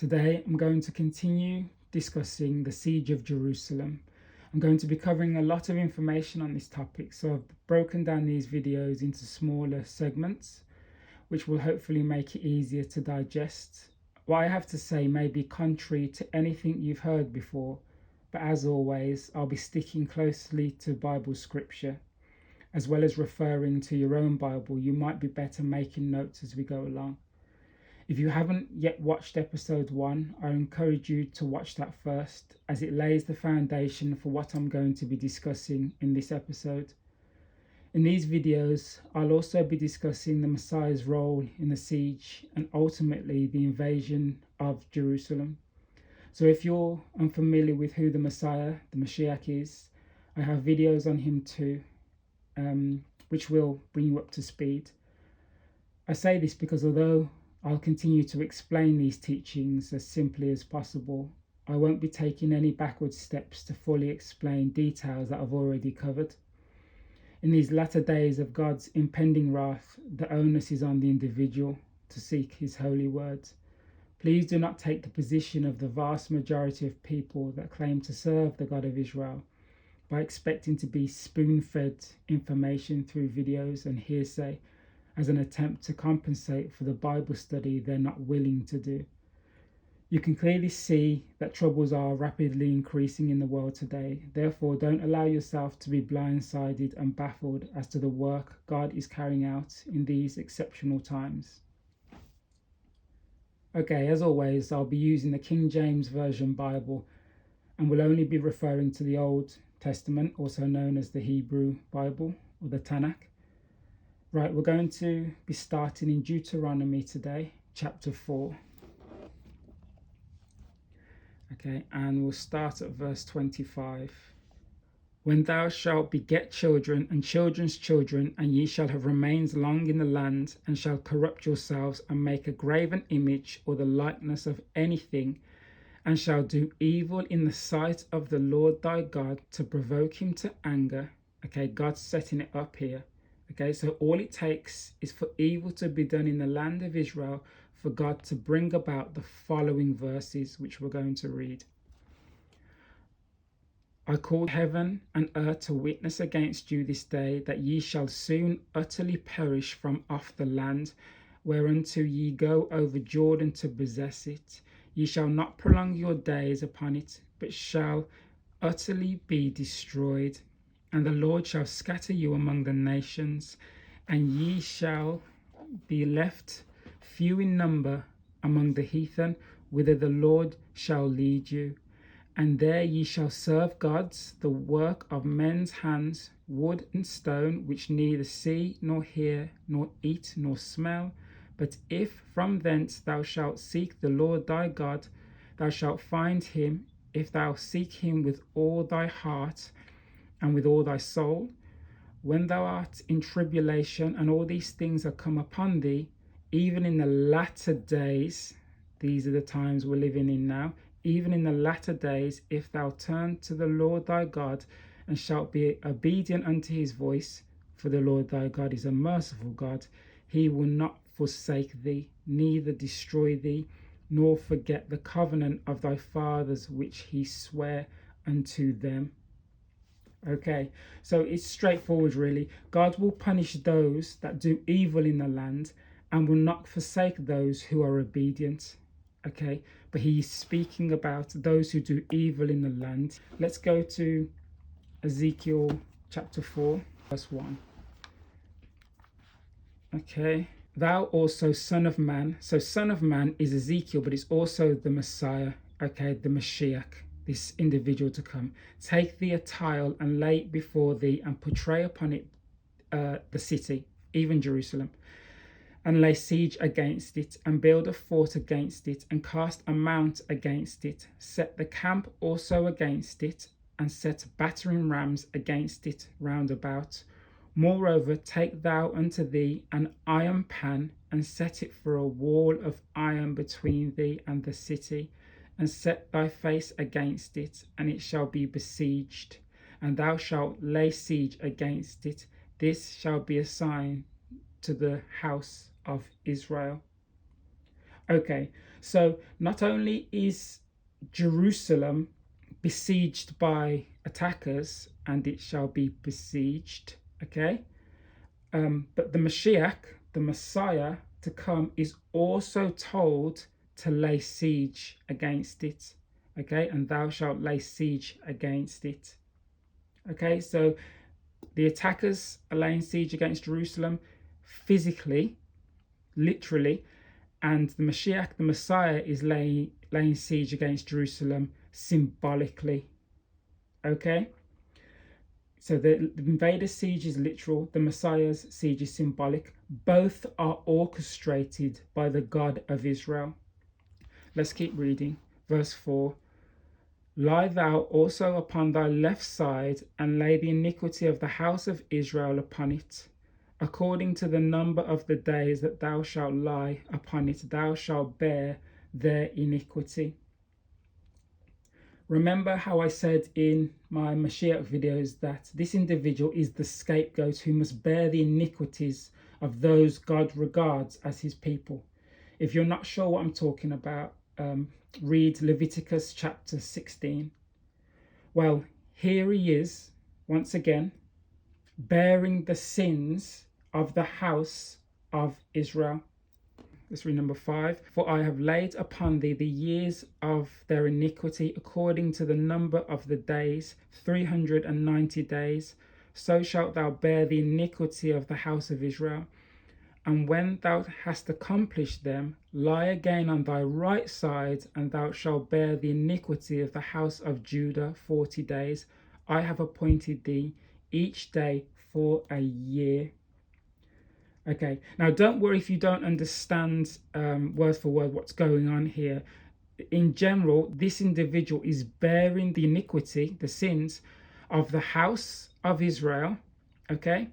Today I'm going to continue discussing the siege of Jerusalem. I'm going to be covering a lot of information on this topic, so I've broken down these videos into smaller segments, which will hopefully make it easier to digest. What I have to say may be contrary to anything you've heard before, but as always, I'll be sticking closely to Bible scripture, as well as referring to your own Bible. You might be better making notes as we go along. If you haven't yet watched episode 1, I encourage you to watch that first, as it lays the foundation for what I'm going to be discussing in this episode. In these videos, I'll also be discussing the Messiah's role in the siege and ultimately the invasion of Jerusalem. So if you're unfamiliar with who the Messiah, the Mashiach is, I have videos on him too, which will bring you up to speed. I say this because although I'll continue to explain these teachings as simply as possible, I won't be taking any backward steps to fully explain details that I've already covered. In these latter days of God's impending wrath, the onus is on the individual to seek his holy words. Please do not take the position of the vast majority of people that claim to serve the God of Israel by expecting to be spoon-fed information through videos and hearsay as an attempt to compensate for the Bible study they're not willing to do. You can clearly see that troubles are rapidly increasing in the world today. Therefore, don't allow yourself to be blindsided and baffled as to the work God is carrying out in these exceptional times. Okay, as always, I'll be using the King James Version Bible and will only be referring to the Old Testament, also known as the Hebrew Bible or the Tanakh. Right, we're going to be starting in Deuteronomy today, chapter 4. Okay, and we'll start at verse 25. When thou shalt beget children and children's children, and ye shall have remained long in the land, and shall corrupt yourselves, and make a graven image or the likeness of anything, and shall do evil in the sight of the Lord thy God to provoke him to anger. Okay, God's setting it up here. Okay, so all it takes is for evil to be done in the land of Israel for God to bring about the following verses, which we're going to read. I call heaven and earth to witness against you this day, that ye shall soon utterly perish from off the land, whereunto ye go over Jordan to possess it. Ye shall not prolong your days upon it, but shall utterly be destroyed. And the Lord shall scatter you among the nations, and ye shall be left few in number among the heathen, whither the Lord shall lead you. And there ye shall serve gods, the work of men's hands, wood and stone, which neither see, nor hear, nor eat, nor smell. But if from thence thou shalt seek the Lord thy God, thou shalt find him, if thou seek him with all thy heart and with all thy soul. When thou art in tribulation, and all these things are come upon thee, even in the latter days, these are the times we're living in now, even in the latter days, if thou turn to the Lord thy God, and shalt be obedient unto his voice, for the Lord thy God is a merciful God, he will not forsake thee, neither destroy thee, nor forget the covenant of thy fathers which he sware unto them. Okay, so it's straightforward really. God will punish those that do evil in the land and will not forsake those who are obedient. Okay, but he's speaking about those who do evil in the land. Let's go to Ezekiel chapter 4, verse 1. Okay, thou also son of man. So son of man is Ezekiel, but it's also the Messiah, okay, the Mashiach, this individual to come. Take thee a tile and lay it before thee, and portray upon it the city, even Jerusalem, and lay siege against it, and build a fort against it, and cast a mount against it. Set the camp also against it, and set battering rams against it round about. Moreover, take thou unto thee an iron pan, and set it for a wall of iron between thee and the city, and set thy face against it, and it shall be besieged, and thou shalt lay siege against it. This shall be a sign to the house of Israel. Okay, so not only is Jerusalem besieged by attackers, and it shall be besieged, okay, but the Mashiach, the Messiah to come, is also told to lay siege against it, okay, and thou shalt lay siege against it. Okay, so the attackers are laying siege against Jerusalem physically, literally, and the Mashiach, the Messiah, is laying siege against Jerusalem symbolically. Okay, so the invader's siege is literal, the Messiah's siege is symbolic. Both are orchestrated by the God of Israel. Let's keep reading. Verse 4. Lie thou also upon thy left side, and lay the iniquity of the house of Israel upon it. According to the number of the days that thou shalt lie upon it, thou shalt bear their iniquity. Remember how I said in my Mashiach videos that this individual is the scapegoat who must bear the iniquities of those God regards as his people. If you're not sure what I'm talking about, read Leviticus chapter 16. Well, here he is, once again, bearing the sins of the house of Israel. Let's read number 5. For I have laid upon thee the years of their iniquity according to the number of the days, 390 days. So shalt thou bear the iniquity of the house of Israel. And when thou hast accomplished them, lie again on thy right side, and thou shalt bear the iniquity of the house of Judah 40 days. I have appointed thee each day for a year. Okay, now don't worry if you don't understand word for word what's going on here. In general, this individual is bearing the iniquity, the sins of the house of Israel, okay?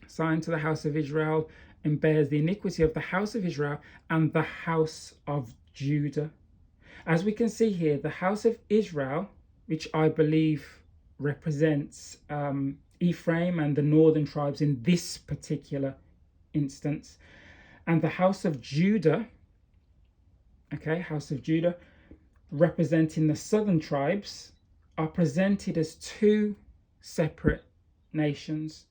Signed to the house of Israel, and bears the iniquity of the house of Israel and the house of Judah. As we can see here, the house of Israel, which I believe represents Ephraim and the northern tribes in this particular instance, and the house of Judah, okay, house of Judah, representing the southern tribes, are presented as two separate nations.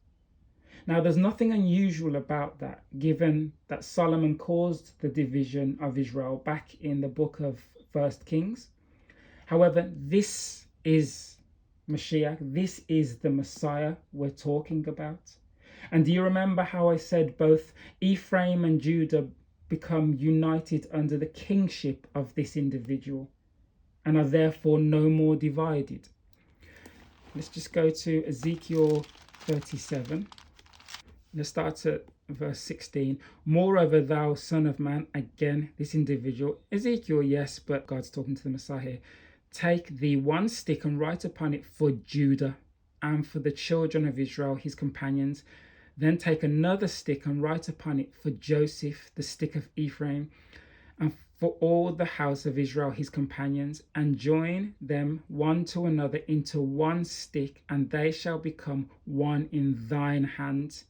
Now, there's nothing unusual about that, given that Solomon caused the division of Israel back in the book of 1 Kings. However, this is Mashiach, this is the Messiah we're talking about. And do you remember how I said both Ephraim and Judah become united under the kingship of this individual and are therefore no more divided? Let's just go to Ezekiel 37. Let's start at verse 16. Moreover, thou son of man, again, this individual, Ezekiel, yes, but God's talking to the Messiah here. Take thee one stick and write upon it for Judah and for the children of Israel, his companions. Then take another stick and write upon it for Joseph, the stick of Ephraim, and for all the house of Israel, his companions, and join them one to another into one stick, and they shall become one in thine hand.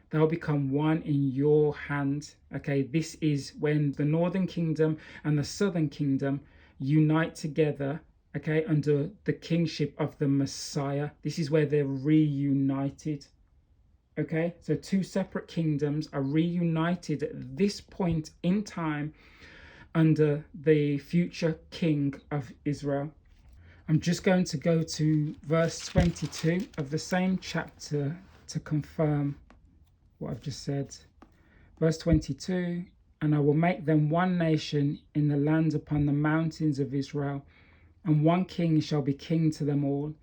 They'll become one in your hand. Okay, this is when the northern kingdom and the southern kingdom unite together, okay, under the kingship of the Messiah. This is where they're reunited. Okay, so two separate kingdoms are reunited at this point in time under the future king of Israel. I'm just going to go to verse 22 of the same chapter to confirm what I've just said. Verse 22, and I will make them one nation in the land upon the mountains of Israel, and one king shall be king to them all.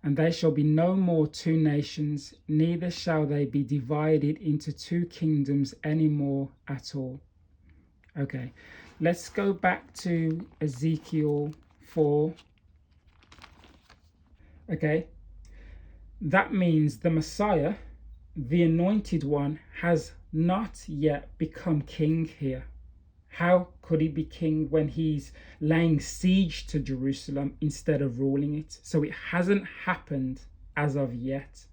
And they shall be no more two nations, neither shall they be divided into two kingdoms any more at all. Okay, let's go back to Ezekiel 4. Okay, that means the Messiah, the anointed one, has not yet become king here. How could he be king when he's laying siege to Jerusalem instead of ruling it? So it hasn't happened as of yet.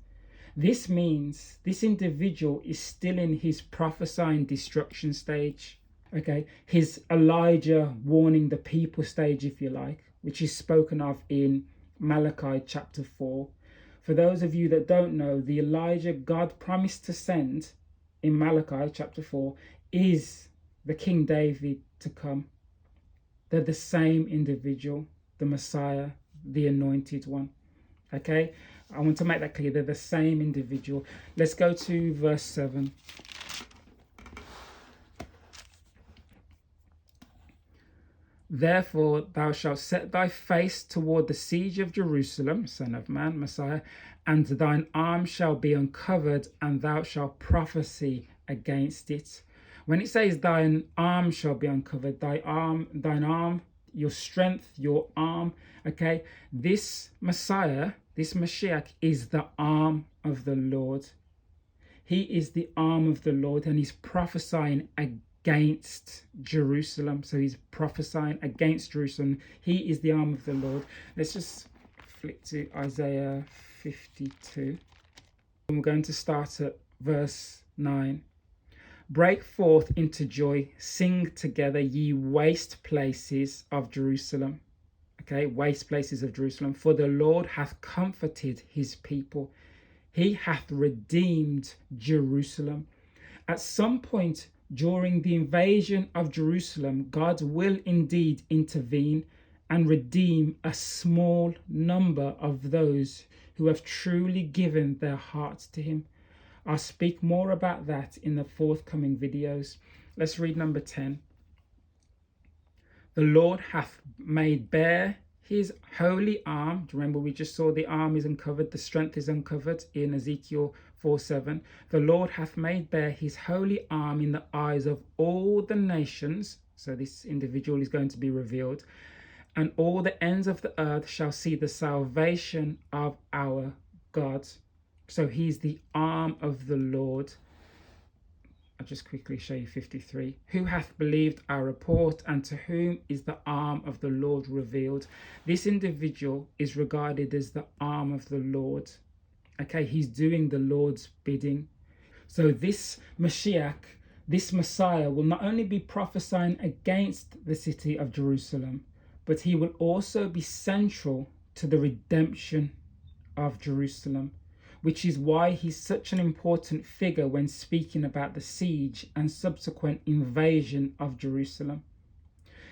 This means this individual is still in his prophesying destruction stage. Okay, his Elijah warning the people stage, if you like, which is spoken of in Malachi chapter 4. For those of you that don't know, the Elijah God promised to send in Malachi chapter 4 is the King David to come. They're the same individual, the Messiah, the anointed one. Okay, I want to make that clear. They're the same individual. Let's go to verse 7. Therefore thou shalt set thy face toward the siege of Jerusalem, Son of Man, Messiah, and thine arm shall be uncovered, and thou shalt prophesy against it. When it says thine arm shall be uncovered, thine arm, your strength, your arm, okay, this Messiah, this Mashiach is the arm of the Lord. He is the arm of the Lord, and he's prophesying against Jerusalem. So he's prophesying against Jerusalem. He is the arm of the Lord. Let's just flick to Isaiah 52. And we're going to start at verse 9. Break forth into joy, sing together, ye waste places of Jerusalem. Okay, waste places of Jerusalem. For the Lord hath comforted his people. He hath redeemed Jerusalem. At some point during the invasion of Jerusalem, God will indeed intervene and redeem a small number of those who have truly given their hearts to him. I'll speak more about that in the forthcoming videos. Let's read number 10. The Lord hath made bare his holy arm. Do you remember we just saw the arm is uncovered, the strength is uncovered in Ezekiel 4:7. The Lord hath made bare his holy arm in the eyes of all the nations. So this individual is going to be revealed. And all the ends of the earth shall see the salvation of our God. So he's the arm of the Lord. I'll just quickly show you 53. Who hath believed our report, and to whom is the arm of the Lord revealed? This individual is regarded as the arm of the Lord. Okay, he's doing the Lord's bidding. So this Mashiach, this Messiah, will not only be prophesying against the city of Jerusalem, but he will also be central to the redemption of Jerusalem, which is why he's such an important figure when speaking about the siege and subsequent invasion of Jerusalem.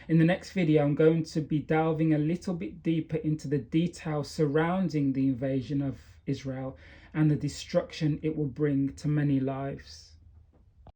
In the next video, I'm going to be delving a little bit deeper into the details surrounding the invasion of Israel and the destruction it will bring to many lives.